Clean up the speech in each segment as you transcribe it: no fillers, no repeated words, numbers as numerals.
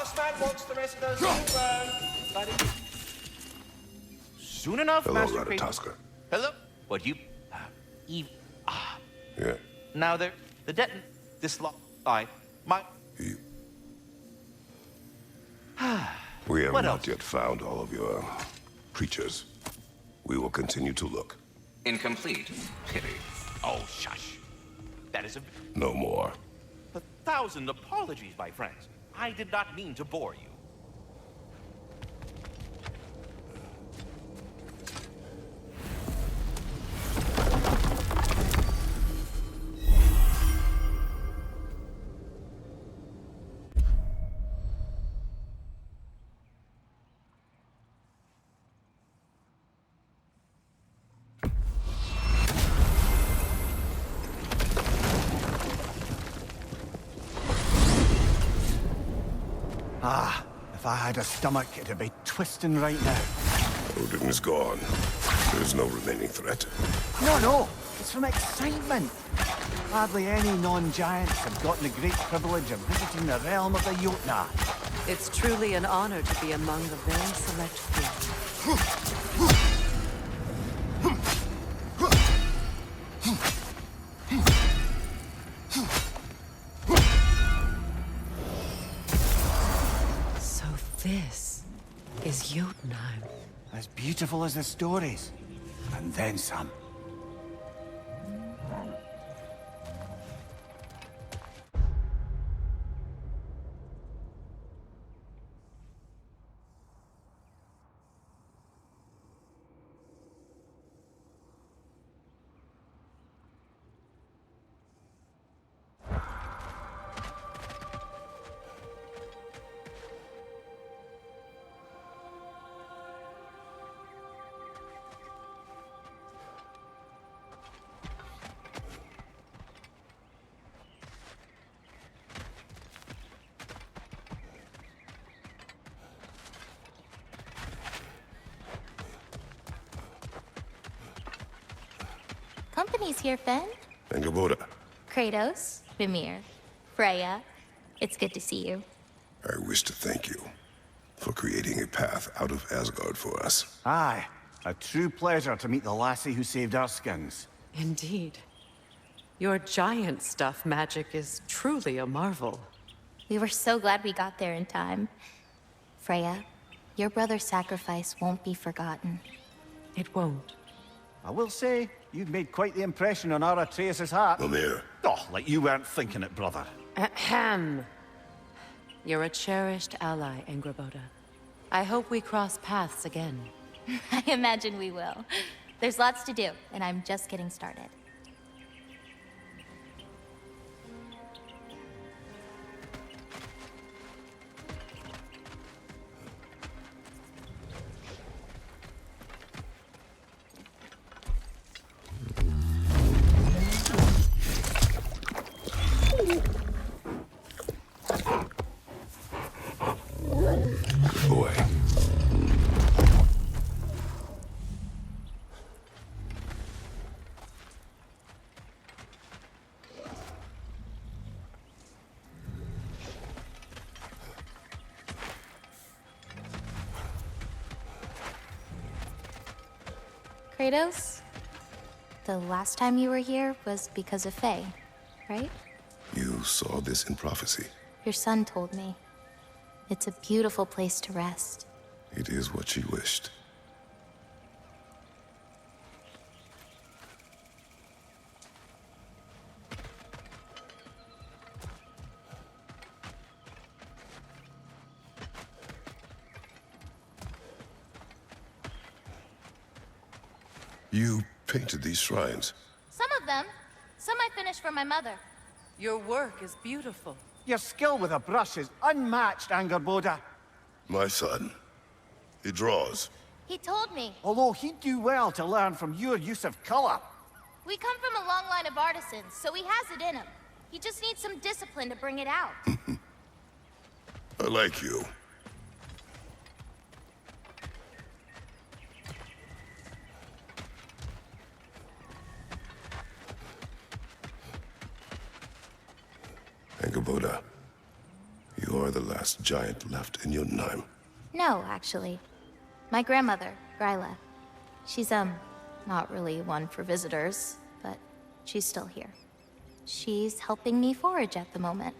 Last man wants the rest of those to burn. But soon enough, Hello, Master Ratatoskr. Hello. What you? Yeah. Now there, the deton. This lock. My. You. We have What not else? yet found all of your creatures. We will continue to look. Incomplete. Pity. Oh, shush. That is a. No more. 1,000 apologies, my friends. I did not mean to bore you. If I had a stomach, it'd be twisting right now. Odin is gone. There's no remaining threat. No, it's from excitement. Hardly any non-giants have gotten the great privilege of visiting the realm of the Jotnar. It's truly an honor to be among the very select few. So this is Jotunheim. As beautiful as the stories. And then some. Company's here, Fen. Angerboda, Kratos, Mimir, Freya. It's good to see you. I wish to thank you for creating a path out of Asgard for us. Aye, a true pleasure to meet the lassie who saved our skins. Indeed. Your giant stuff magic is truly a marvel. We were so glad we got there in time. Freya, your brother's sacrifice won't be forgotten. It won't. I will say, you've made quite the impression on our Atreus' heart. Mimir, Oh, like you weren't thinking it, brother. Ahem. You're a cherished ally, Angerboda. I hope we cross paths again. I imagine we will. There's lots to do, and I'm just getting started. boy. Kratos, the last time you were here was because of Faye, right? You saw this in prophecy. Your son told me. It's a beautiful place to rest. It is what she wished. You painted these shrines. Some of them. Some I finished for my mother. Your work is beautiful. Your skill with a brush is unmatched, Angerboda. My son. He draws. He told me. Although he'd do well to learn from your use of color. We come from a long line of artisans, so he has it in him. He just needs some discipline to bring it out. I like you. Angerboda, you are the last giant left in Jotunheim. No, actually. My grandmother, Gryla. She's, not really one for visitors, but she's still here. She's helping me forage at the moment.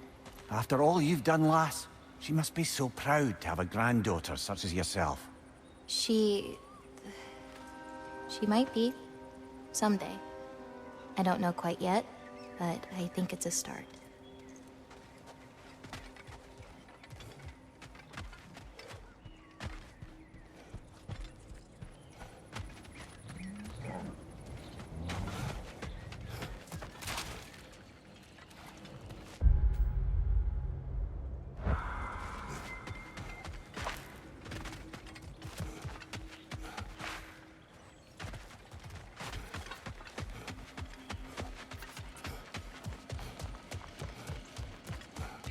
After all you've done, lass, she must be so proud to have a granddaughter such as yourself. She might be. Someday. I don't know quite yet, but I think it's a start.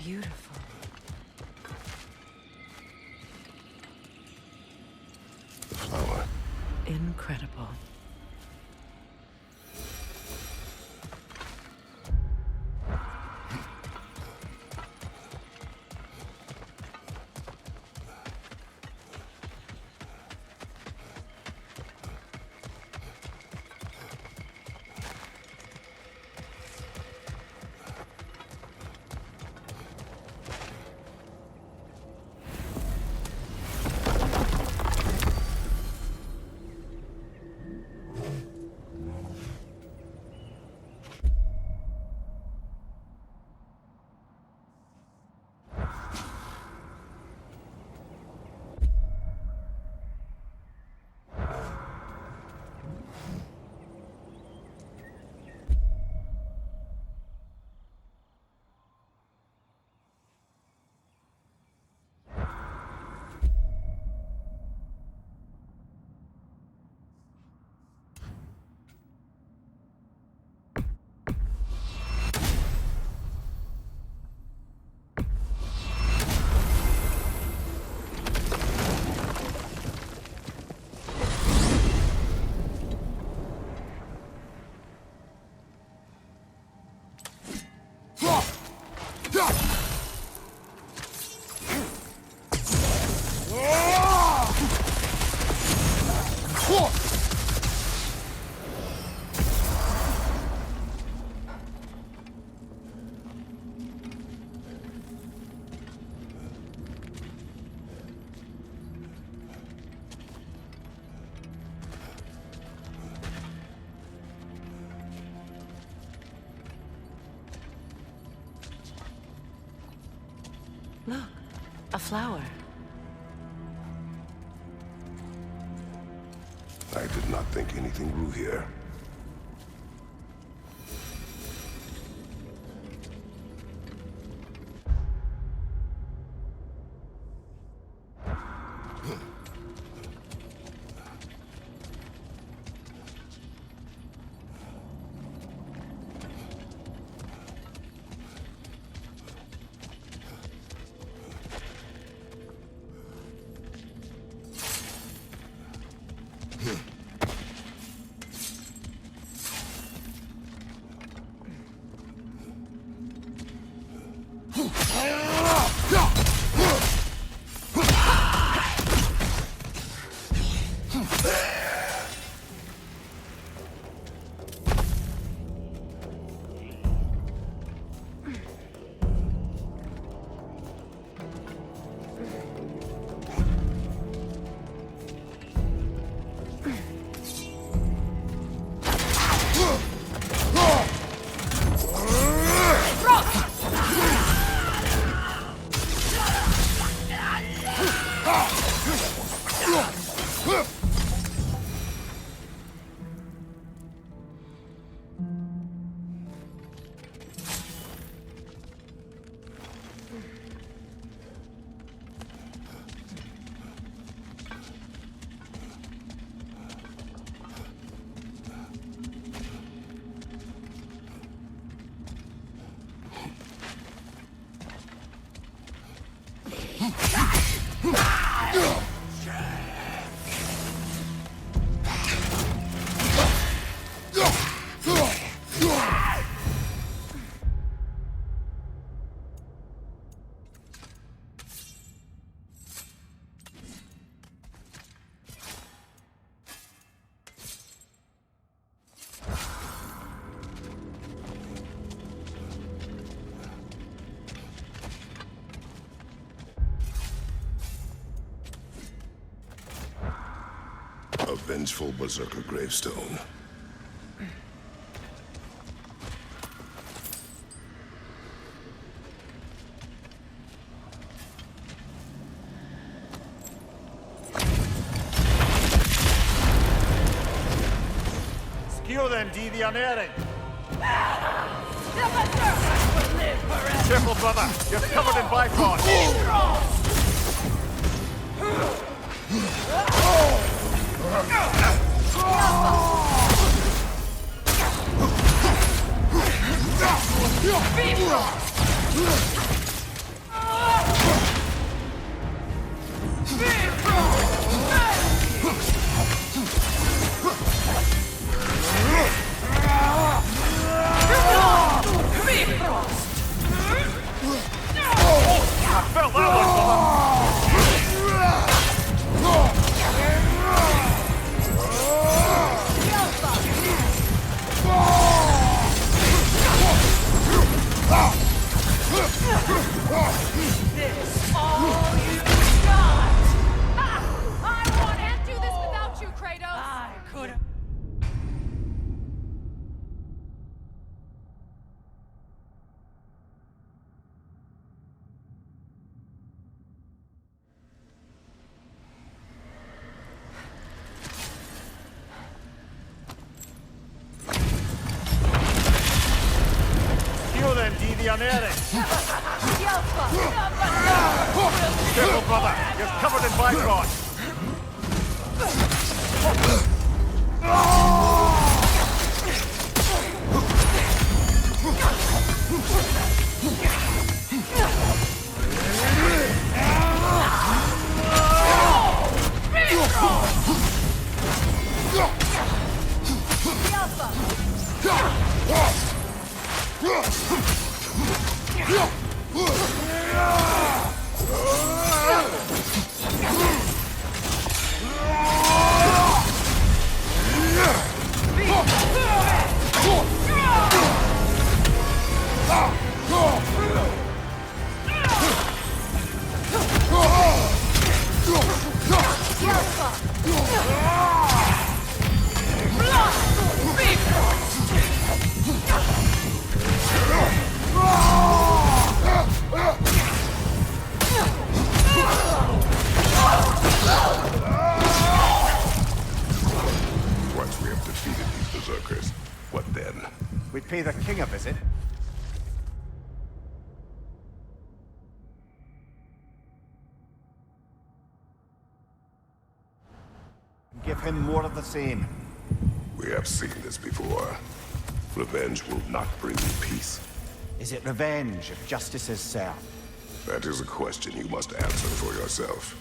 Beautiful. The flower. Incredible. Look, a flower. I did not think anything grew here. vengeful berserker gravestone. Skew them, Devianering! Careful, brother. You're covered in bifrost. I felt that one, brother. This all you got! I can't do this without you, Kratos! I could have. Skew them, Devianering. Careful, brother. You're covered in bifrost. Once we have defeated these berserkers, what then? We pay the king a visit. Give him more of the same. We have seen this before. Revenge will not bring you peace. Is it revenge if justice is served? That is a question you must answer for yourself.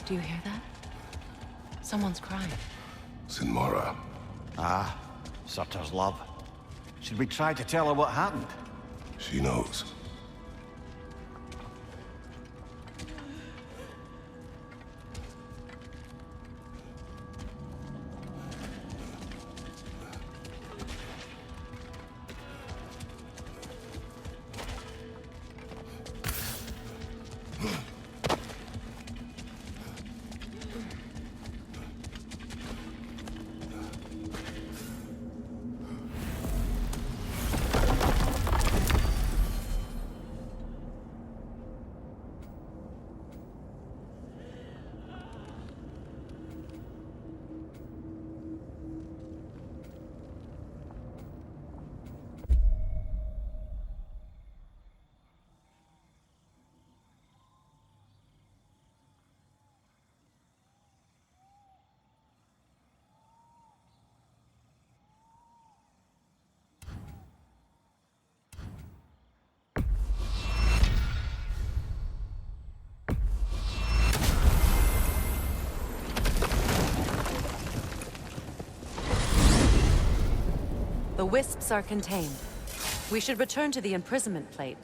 Do you hear that? Someone's crying. Sinmara. Ah, Surtur's love. Should we try to tell her what happened? She knows. The wisps are contained. We should return to the imprisonment plate.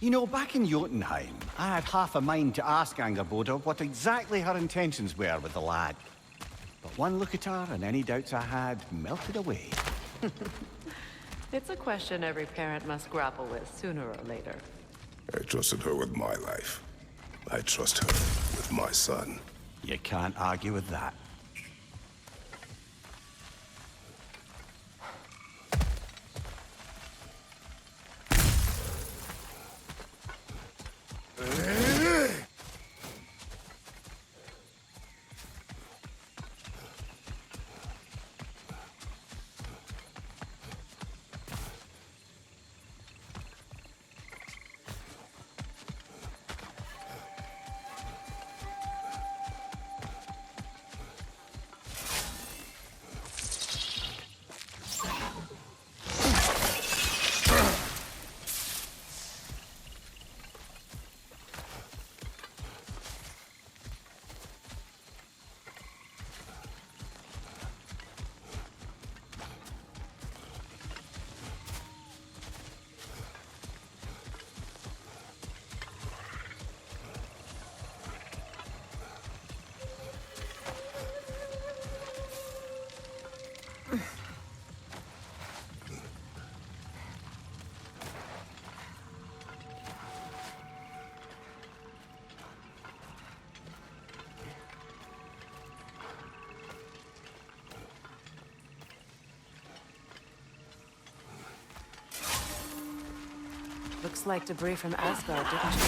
You know, back in Jotunheim, I had half a mind to ask Angerboda what exactly her intentions were with the lad. But one look at her and any doubts I had melted away. It's a question every parent must grapple with sooner or later. I trusted her with my life. I trust her with my son. You can't argue with that. Looks like debris from Asgard, didn't you?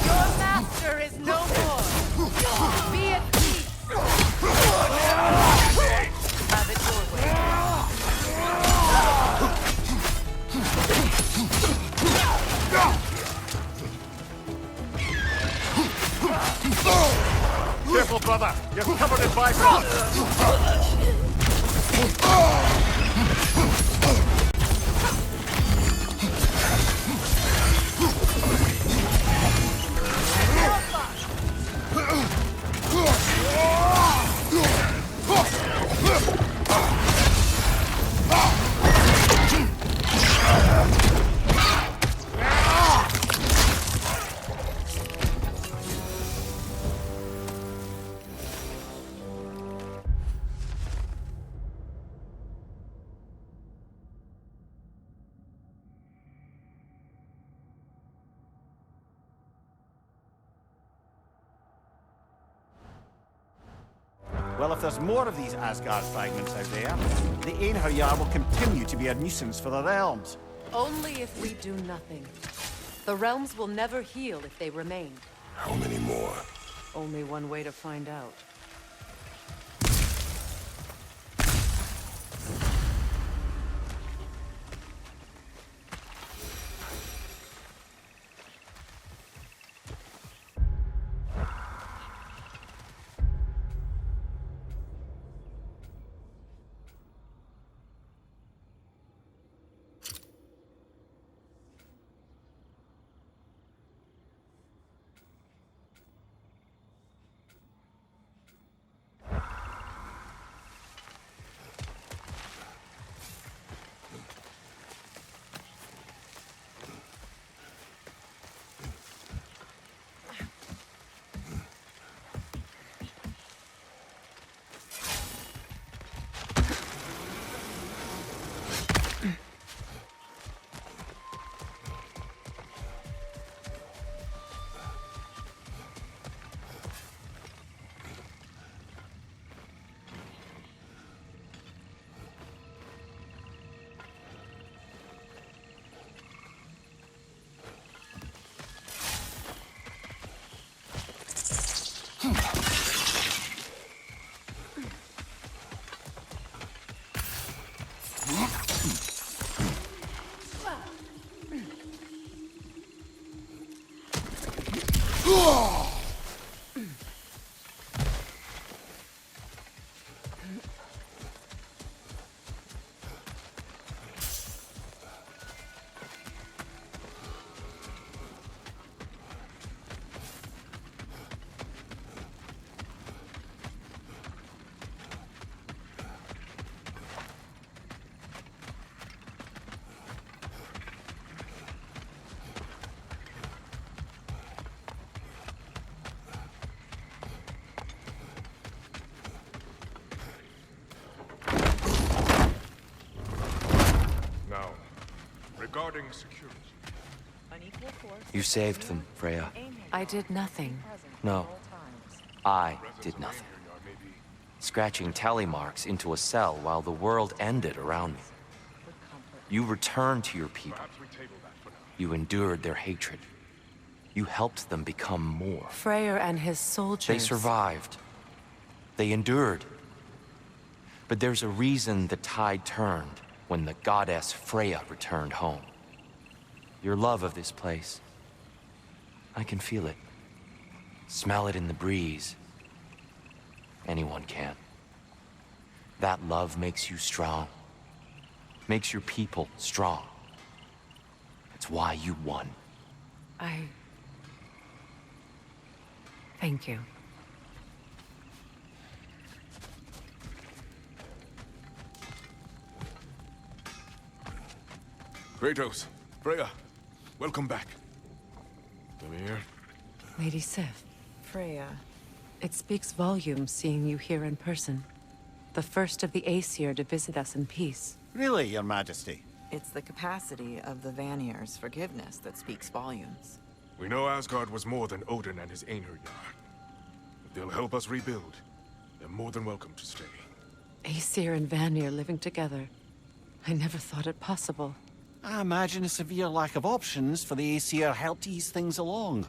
Your master is no more. Be at peace. Have it your way. Careful, brother. You're covered in Bifrost. Well, if there's more of these Asgard fragments out there, the Einherjar will continue to be a nuisance for the realms. Only if we do nothing. The realms will never heal if they remain. How many more? Only one way to find out. You saved them, Freya. I did nothing. No, I did nothing. Scratching tally marks into a cell while the world ended around me. You returned to your people. You endured their hatred. You helped them become more. Freyr and his soldiers... They survived. They endured. But there's a reason the tide turned when the goddess Freya returned home. Your love of this place. I can feel it. Smell it in the breeze. Anyone can. That love makes you strong. Makes your people strong. It's why you won. Thank you. Kratos, Freya, welcome back. Mimir. Lady Sif. Freya. It speaks volumes seeing you here in person. The first of the Aesir to visit us in peace. Really, Your Majesty? It's the capacity of the Vanir's forgiveness that speaks volumes. We know Asgard was more than Odin and his Einherjar. If they'll help us rebuild, they're more than welcome to stay. Aesir and Vanir living together. I never thought it possible. I imagine a severe lack of options for the Aesir helped ease things along.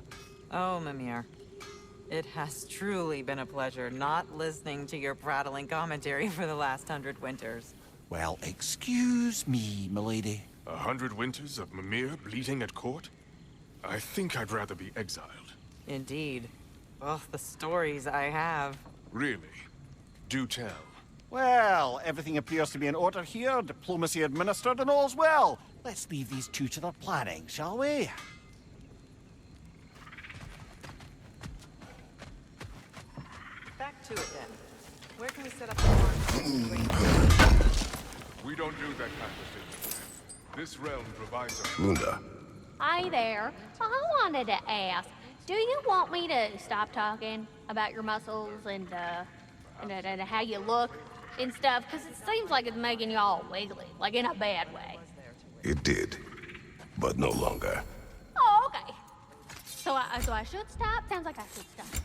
Oh, Mimir. It has truly been a pleasure not listening to your prattling commentary for the last 100 winters. Well, excuse me, milady. 100 winters of Mimir bleating at court? I think I'd rather be exiled. Indeed. Oh, the stories I have. Really? Do tell. Well, everything appears to be in order here, diplomacy administered, and all's well. Let's leave these two to their planning, shall we? Back to it then. Where can we set up the farm? We don't do that kind of thing. This realm provides us... Lunda. Hi there. So I wanted to ask, do you want me to stop talking about your muscles and how you look and stuff? Because it seems like it's making you all wiggly, like in a bad way. It did, but no longer. Oh, okay. So I should stop? Sounds like I should stop.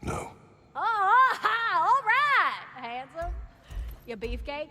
No. Oh, all right, handsome. You beefcake?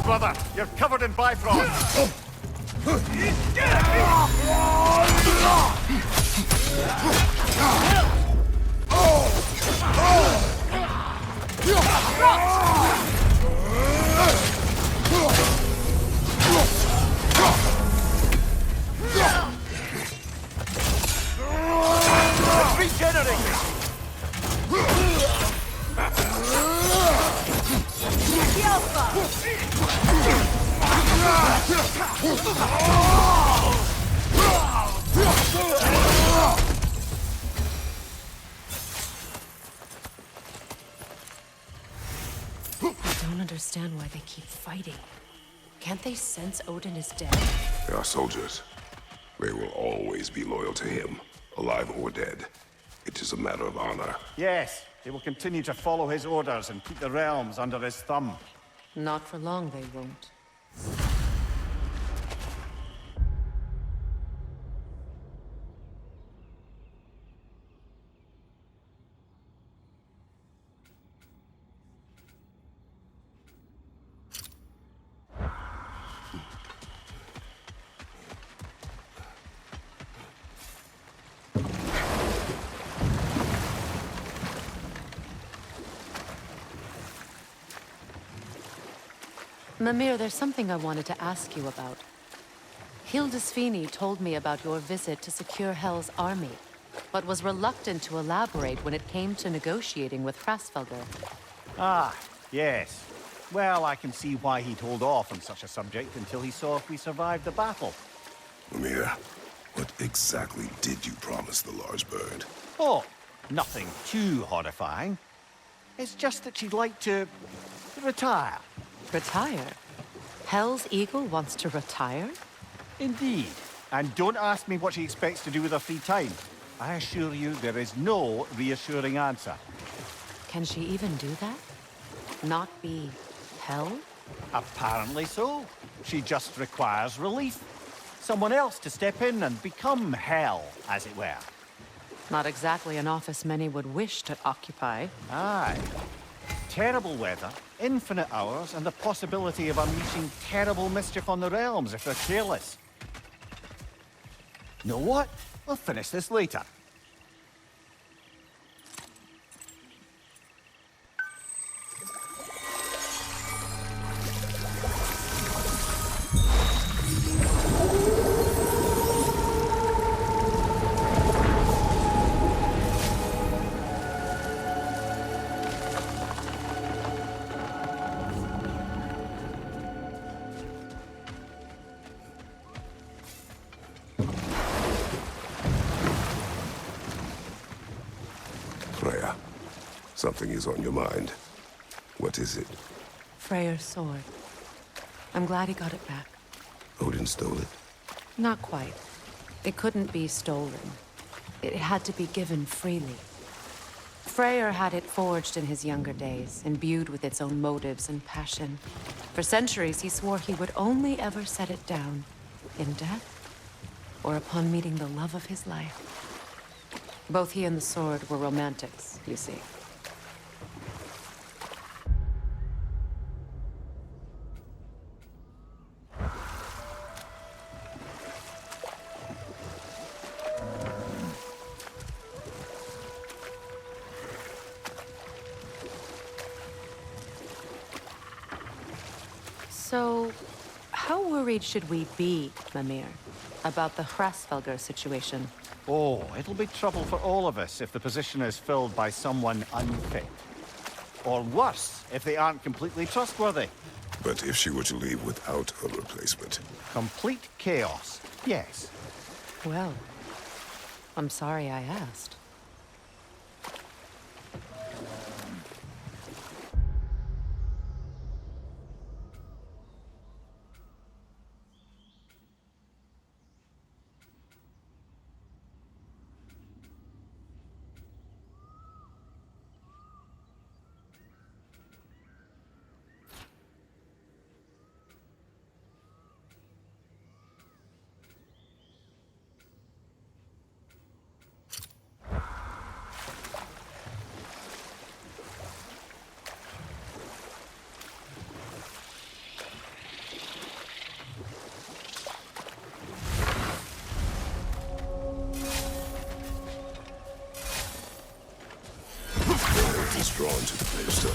brother! You're covered in Bifrost! I don't understand why they keep fighting. Can't they sense Odin is dead? They are soldiers. They will always be loyal to him, alive or dead. It is a matter of honor. Yes, they will continue to follow his orders and keep the realms under his thumb. Not for long, they won't. Mimir, there's something I wanted to ask you about. Hildisvini told me about your visit to secure Hel's army, but was reluctant to elaborate when it came to negotiating with Hrasfelder. Ah, yes. Well, I can see why he'd hold off on such a subject until he saw if we survived the battle. Mimir, what exactly did you promise the large bird? Oh, nothing too horrifying. It's just that she'd like to retire. Retire? Hel's eagle wants to retire? Indeed. And don't ask me what she expects to do with her free time. I assure you there is no reassuring answer. Can she even do that? Not be Hel? Apparently so. She just requires relief. Someone else to step in and become Hel, as it were. Not exactly an office many would wish to occupy. Aye. Terrible weather, infinite hours, and the possibility of unleashing terrible mischief on the realms if they're careless. Know what? We'll finish this later. Freya, something is on your mind. What is it? Freyr's sword. I'm glad he got it back. Odin stole it? Not quite. It couldn't be stolen. It had to be given freely. Freyr had it forged in his younger days, imbued with its own motives and passion. For centuries, he swore he would only ever set it down in death or upon meeting the love of his life. Both he and the sword were romantics, you see. So, how worried should we be, Mimir, about the Hrasfelger situation? Oh, it'll be trouble for all of us if the position is filled by someone unfit. Or worse, if they aren't completely trustworthy. But if she were to leave without a replacement? Complete chaos, yes. Well, I'm sorry I asked. is drawn to the gravestone.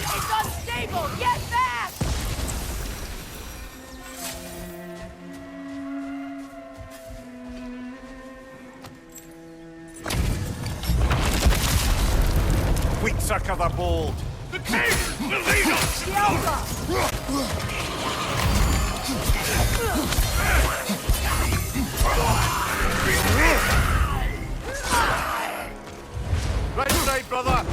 It's unstable! Get back! Wheat sucker the bold. The king will lead us! Right side, brother.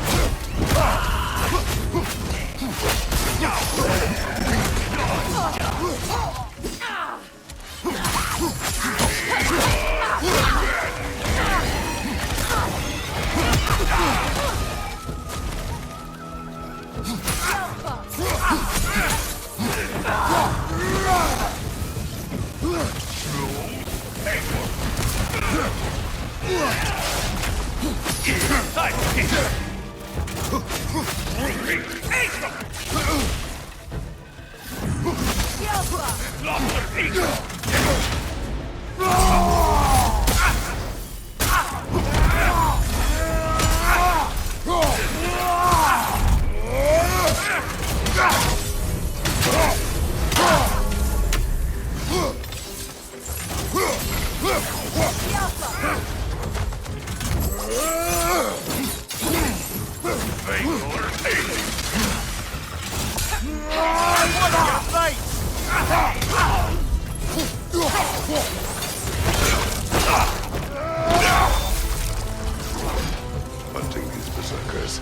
Hunting these berserkers,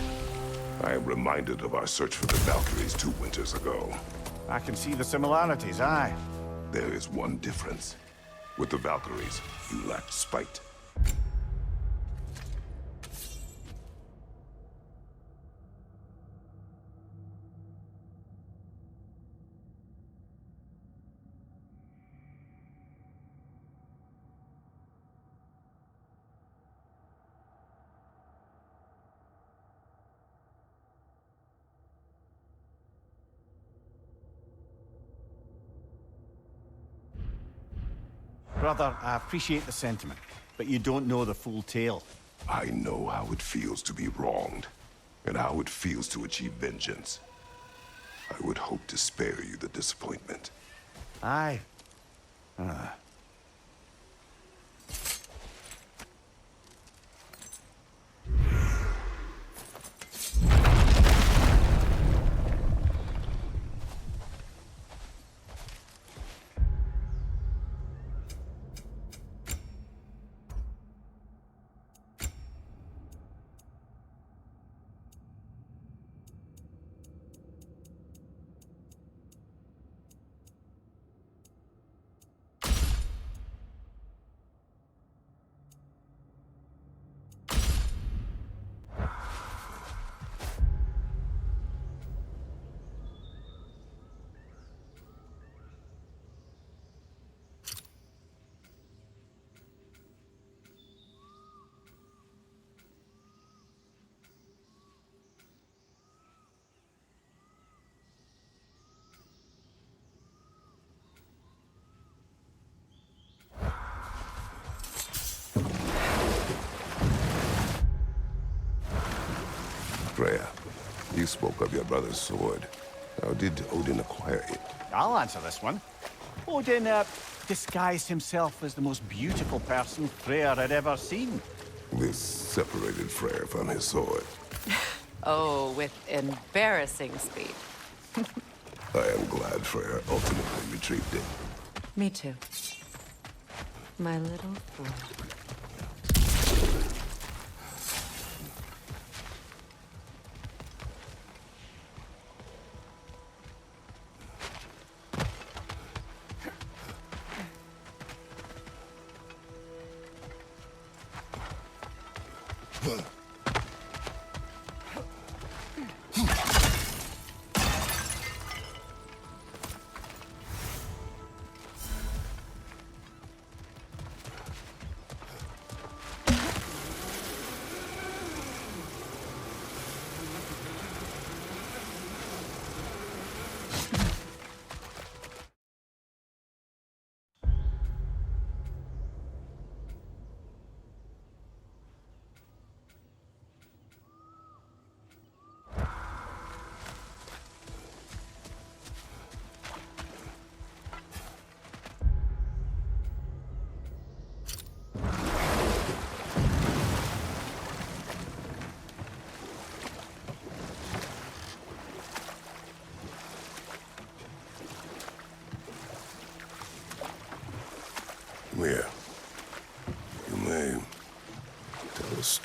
I am reminded of our search for the Valkyries 2 winters ago. I can see the similarities, aye. There is one difference. With the Valkyries, you lacked spite. Brother, I appreciate the sentiment, but you don't know the full tale. I know how it feels to be wronged, and how it feels to achieve vengeance. I would hope to spare you the disappointment. Aye. Freya, you spoke of your brother's sword. How did Odin acquire it? I'll answer this one. Odin, disguised himself as the most beautiful person Freyr had ever seen. This separated Freyr from his sword. Oh, with embarrassing speed. I am glad Freyr ultimately retrieved it. Me too. My little fool.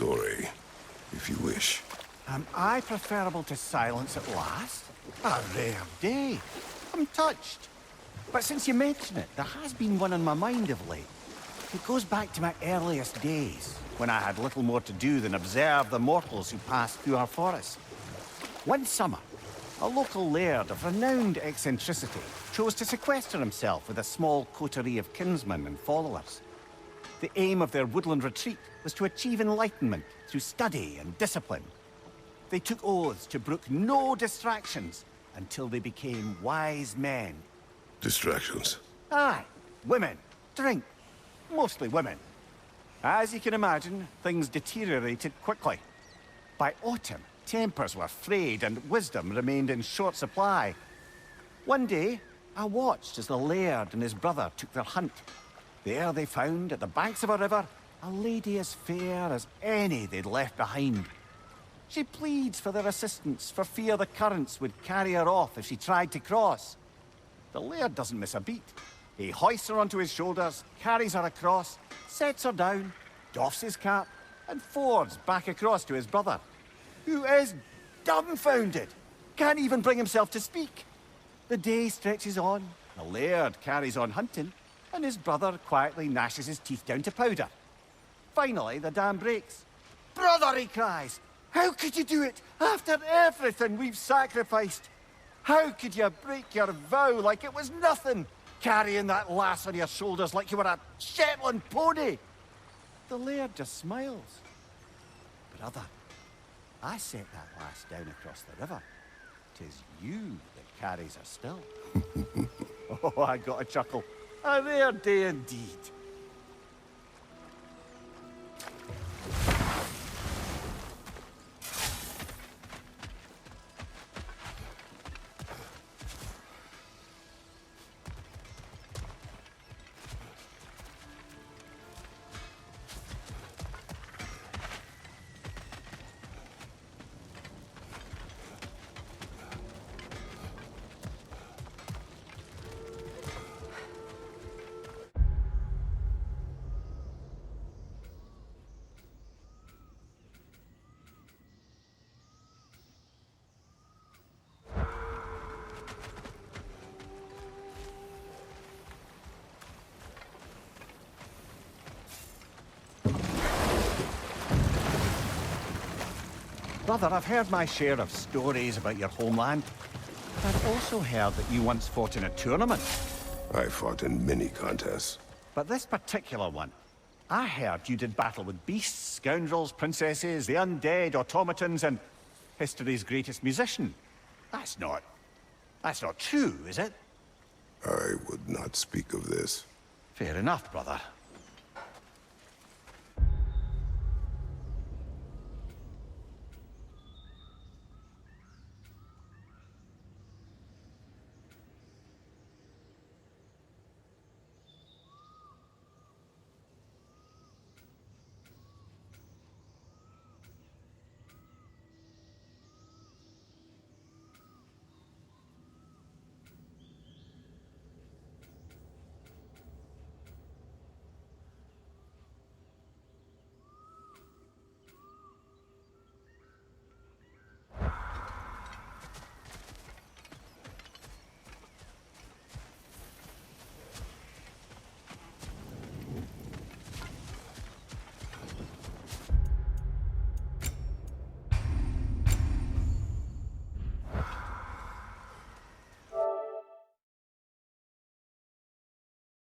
story, if you wish. Am I preferable to silence at last? A rare day. I'm touched. But since you mention it, there has been one on my mind of late. It goes back to my earliest days, when I had little more to do than observe the mortals who passed through our forest. One summer, a local laird of renowned eccentricity chose to sequester himself with a small coterie of kinsmen and followers. The aim of their woodland retreat was to achieve enlightenment through study and discipline. They took oaths to brook no distractions until they became wise men. Distractions? Aye, women, drink, mostly women. As you can imagine, things deteriorated quickly. By autumn, tempers were frayed and wisdom remained in short supply. One day, I watched as the laird and his brother took their hunt. There they found, at the banks of a river, a lady as fair as any they'd left behind. She pleads for their assistance for fear the currents would carry her off if she tried to cross. The laird doesn't miss a beat. He hoists her onto his shoulders, carries her across, sets her down, doffs his cap, and fords back across to his brother, who is dumbfounded, can't even bring himself to speak. The day stretches on, the laird carries on hunting, and his brother quietly gnashes his teeth down to powder. Finally, the dam breaks. "Brother," he cries, "how could you do it after everything we've sacrificed? How could you break your vow like it was nothing, carrying that lass on your shoulders like you were a Shetland pony?" The laird just smiles. "Brother, I set that lass down across the river. 'Tis you that carries her still." Oh, I got a chuckle. A rare day indeed. Brother, I've heard my share of stories about your homeland. I've also heard that you once fought in a tournament. I fought in many contests. But this particular one, I heard you did battle with beasts, scoundrels, princesses, the undead, automatons, and history's greatest musician. That's not true, is it? I would not speak of this. Fair enough, brother.